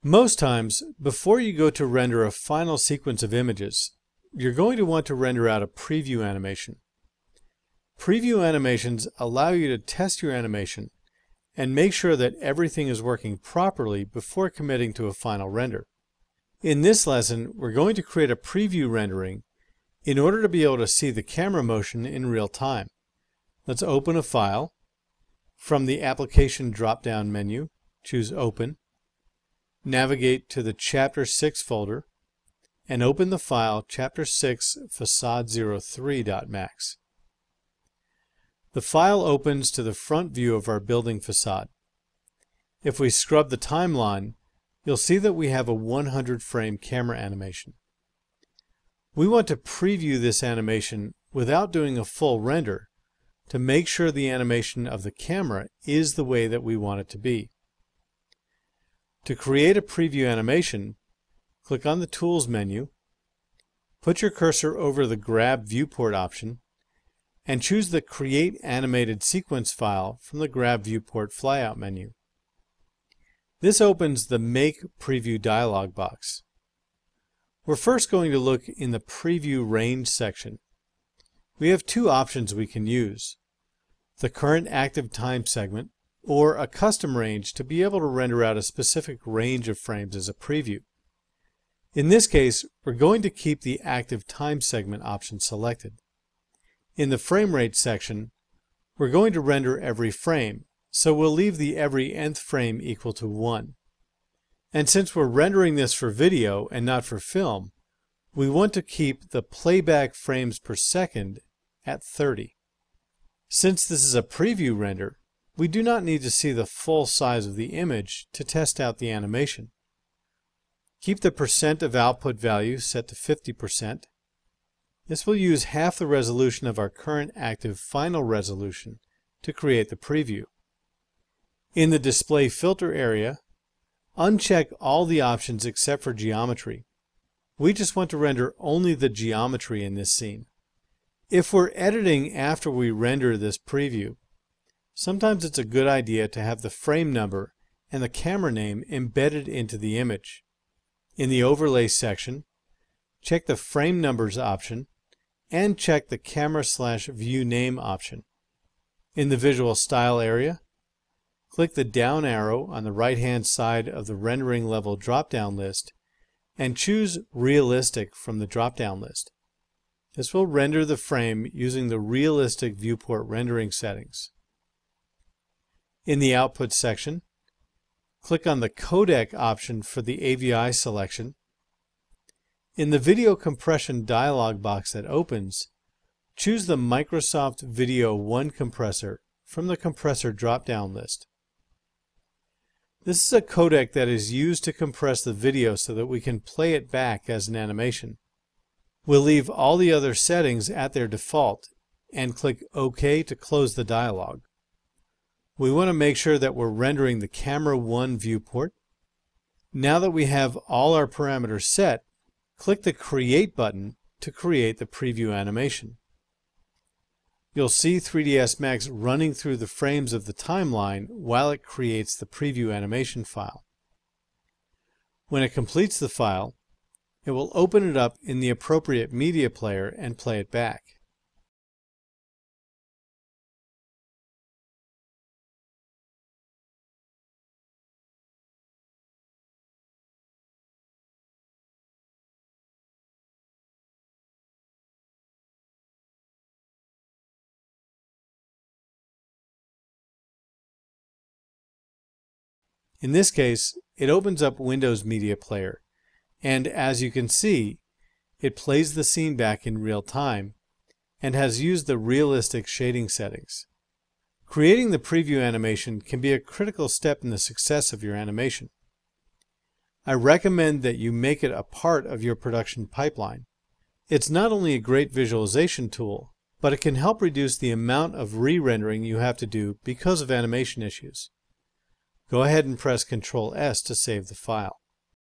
Most times, before you go to render a final sequence of images, you're going to want to render out a preview animation. Preview animations allow you to test your animation and make sure that everything is working properly before committing to a final render. In this lesson, we're going to create a preview rendering in order to be able to see the camera motion in real time. Let's open a file. From the Application drop-down menu, choose Open. Navigate to the Chapter 6 folder and open the file Chapter 6 Facade03.max. The file opens to the front view of our building facade. If we scrub the timeline, you'll see that we have a 100 frame camera animation. We want to preview this animation without doing a full render to make sure the animation of the camera is the way that we want it to be. To create a preview animation, click on the Tools menu, put your cursor over the Grab Viewport option, and choose the Create Animated Sequence file from the Grab Viewport flyout menu. This opens the Make Preview dialog box. We're first going to look in the Preview Range section. We have two options we can use: the current active time segment or a custom range to be able to render out a specific range of frames as a preview. In this case, we're going to keep the active time segment option selected. In the frame rate section, we're going to render every frame, so we'll leave the every nth frame equal to 1. And since we're rendering this for video and not for film, we want to keep the playback frames per second at 30. Since this is a preview render, we do not need to see the full size of the image to test out the animation. Keep the percent of output value set to 50%. This will use half the resolution of our current active final resolution to create the preview. In the Display Filter area, uncheck all the options except for geometry. We just want to render only the geometry in this scene. If we're editing after we render this preview, sometimes it's a good idea to have the frame number and the camera name embedded into the image. In the Overlay section, check the Frame Numbers option and check the Camera/View Name option. In the Visual Style area, click the down arrow on the right-hand side of the Rendering Level drop-down list and choose Realistic from the drop-down list. This will render the frame using the Realistic Viewport rendering settings. In the Output section, click on the Codec option for the AVI selection. In the Video Compression dialog box that opens, choose the Microsoft Video 1 compressor from the Compressor drop-down list. This is a codec that is used to compress the video so that we can play it back as an animation. We'll leave all the other settings at their default and click OK to close the dialog. We want to make sure that we're rendering the Camera 1 viewport. Now that we have all our parameters set, click the Create button to create the preview animation. You'll see 3ds Max running through the frames of the timeline while it creates the preview animation file. When it completes the file, it will open it up in the appropriate media player and play it back. In this case, it opens up Windows Media Player, and as you can see, it plays the scene back in real time and has used the realistic shading settings. Creating the preview animation can be a critical step in the success of your animation. I recommend that you make it a part of your production pipeline. It's not only a great visualization tool, but it can help reduce the amount of re-rendering you have to do because of animation issues. Go ahead and press Ctrl+S to save the file.